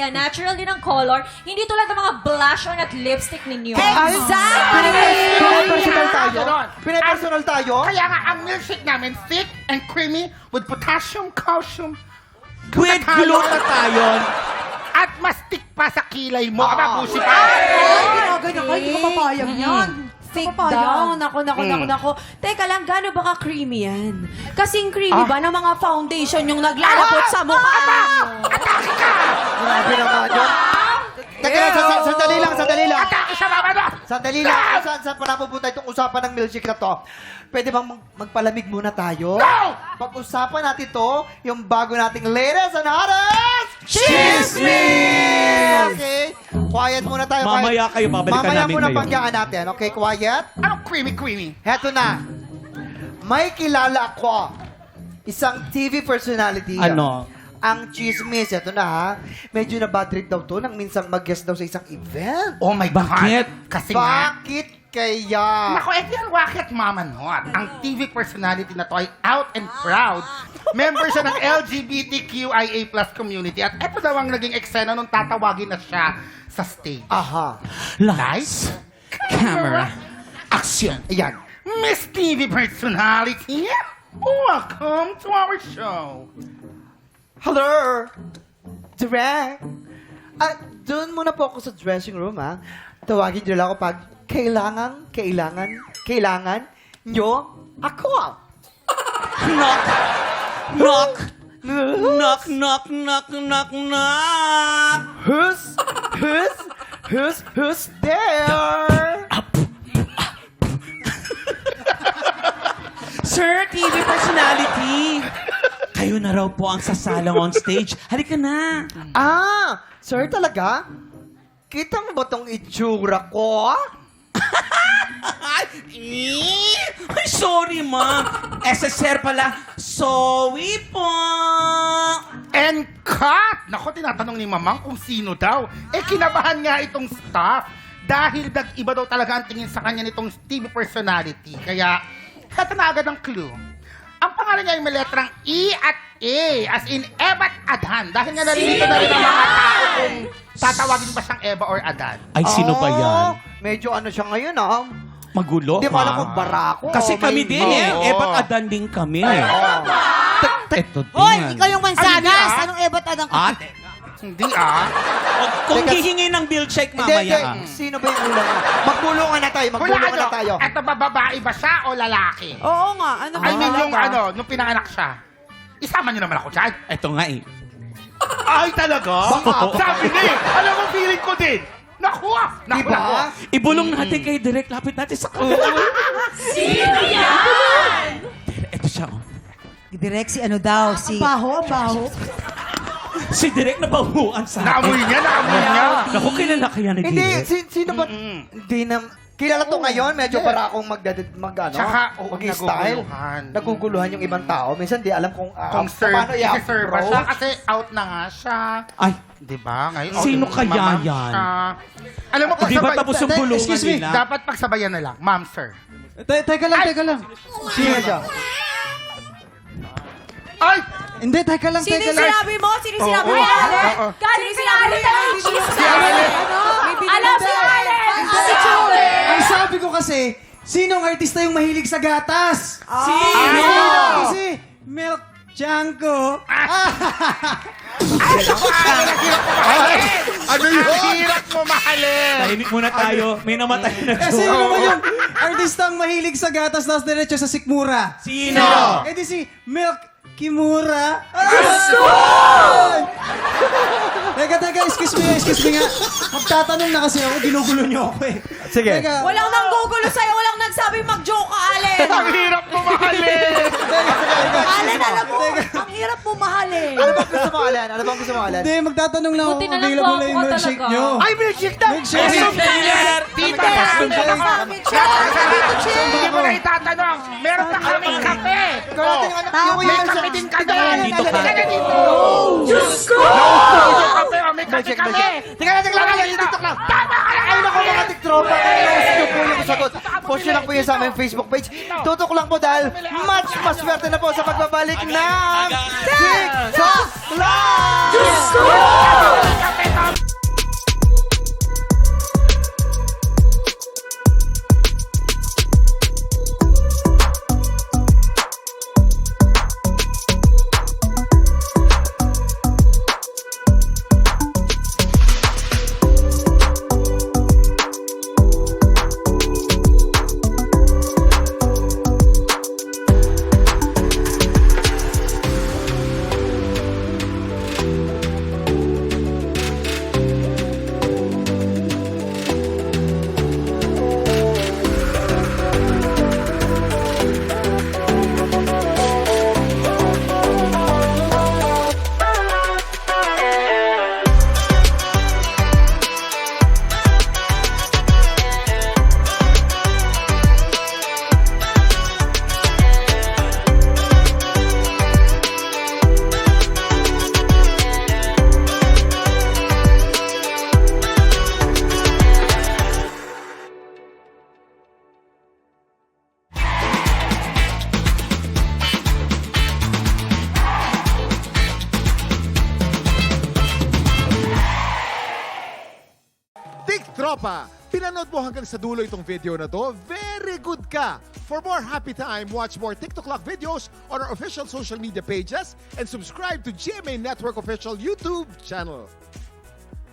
talaga. Natural din ang color. Hindi tulad ng mga blush on at lipstick ninyo. Pinapersonal tayo? Ganon. Pinapersonal tayo? Kaya nga, ang milkshake namin, thick and creamy with potassium, calcium, With glutathione. at mastik pa sa kilay mo. Aba, busi pa. Ganyan kayo, hindi ko papayag yan. Thick Papayag. daw. Nako. Teka lang, gano'n ba ka-creamy yan? Kasing creamy ba ng mga foundation yung naglalapot sa mukha? Grabe naman yun. Teka lang, sandali lang. Atake sa mama mo! Sandali lang. Saan pa napupunta itong usapan ng milkshake na to? Pwede bang magpalamig muna tayo? No! Pag-usapan natin to, yung bago nating latest and hottest Chismis! Okay? Quiet muna tayo. Mamaya kayo, babalikan Mamaya namin muna kayo. panggaan natin. Okay, quiet? Anong creamy? Heto na. May kilala ako. Isang TV personality. Ano? Ang chismis. Ito na ha. Medyo na bad trip daw to nang minsang mag-guest daw sa isang event. Oh my Bakit? God. Kasi nga, Bakit kaya? Naku, yan wakit mama not. Ang TV personality na to ay out and proud. Member siya ng LGBTQIA+ community. At eto daw ang naging eksena nung tatawagin na siya sa stage. Aha. Lights, camera, action. Ayan. Miss TV personality, welcome to our show. Hello! Direct! Doon muna po ako sa dressing room, ha? Tawagin niyo lang ako pag kailangan nyo ako. Knock, knock, knock, knock, knock, knock, knock. Who's there? Sir, TV personality. Kayo na raw po ang sasalang on stage. Halika na. Sir talaga? Kita mo ba tong itsura ko? Ay, sorry, ma'am. SSR pala. Sorry po. And cut! Nako, tinatanong ni Mamang kung sino daw. Kinabahan nga itong staff. Dahil iba daw talaga ang tingin sa kanya nitong TV personality. Kaya, heto na agad ang clue. Ang pangalan niya ay may letrang E at A. As in, Eva at Adan. Dahil nga nalilito na rin ang mga tao kung tatawagin ba siyang Eva or Adan. Ay, sino ba yan? Medyo ano siya ngayon, ha? Magulo, Hindi mo alam ha? kung barako. Kasi kami may- din, eh. Oo. Ebat adan din kami. Ito din. Hoy, ikaw yung Ay, mansanas. hindi, ah. Anong ebat adang Ate. Hindi Kung Teka, hihingi ng milkshake Hindi, mamaya. Sino ba yung ulang? Magpulungan na tayo, magpulungan na tayo. Eto ba babae ba siya o lalaki? Oo nga, ano ba? I mean, yung nung pinanganak siya. Isama niyo naman ako dyan. Ito nga eh. Ay, talaga? Sabi niya eh. Alam mo, feeling ko din. Naku, Diba? Ibulong natin kay Direk. Lapit natin sa camera. Sino yan? Ito siya, oh. Direk si ano daw, si... Ang baho. Si Direk na bahuan sa Naamoy niya. Naku, kilala kaya ni Hindi, Direk. sino ba? Hindi na... Kilala to ngayon, medyo para akong Tsaka, mag-style. naguguluhan. Naguguluhan yung ibang tao. Minsan di alam kung Kung paano serve ba siya? i-approach. Kasi out na nga siya. Ay, Di ba? Ngayon, Sino out kaya mamam yan? siya. Alam mo, di ba pagsabay- tapos yung bulungan Excuse me, nila? dapat pagsabayan na lang. Ma'am, sir. Teka lang. Sino siya? Ay! Hindi, teka lang. Sino yung sinabi mo? Sino yung sinabi mo? Oo. Galing si Allen na lang Si Allen. Alam si Allen! Si Chule! Ang sabi ko kasi, sinong artista yung mahilig sa gatas? Sino? Kasi, Milk Janko. Ano yun? Ang hirap mo mahalin. Tahimik muna tayo. May namatay na Kasi joke. yun naman yung artista ang mahilig sa gatas, tapos diretso sa sikmura. Sino? Eh di si Milk Kimura. Teka, excuse me nga. Magtatanong na kasi ako, ginugulo niyo ako eh. Sige. Teka, Walang nanggugulo sa'yo, walang nagsabi mag-joke ka, Allen! Ang hirap mo mahalin. Allen, alam mo, ang hirap mo mahalin. Ano bang gusto mo, Alan? Ano bang gusto mo, Alan? hindi, magtatanong lang ako Buti kung na lang available po na yung ako milkshake talaga. niyo. Ay, milkshake na! Milkshake. Taylor! Tita, hindi mo na itatanong. Meron na kaming kape. Ikaw natin yung anak. Yung May yung kape din ka doon. Dito ka. Halika na dito. Diyos ko! Kape, may kape kami. Teka lang, TikTok lang. Tama ka Ay, naku, mga tiktropa. Kailangan nyo po yung sagot. Post nyo lang po yun sa aming Facebook page. Tutok lang po dahil much maswerte na po sa pagbabalik ng TikTok Live! Kape, pa, pinanood mo hanggang sa dulo itong video na to, very good ka! For more happy time, watch more TikTok Clock videos on our official social media pages and subscribe to GMA Network official YouTube channel.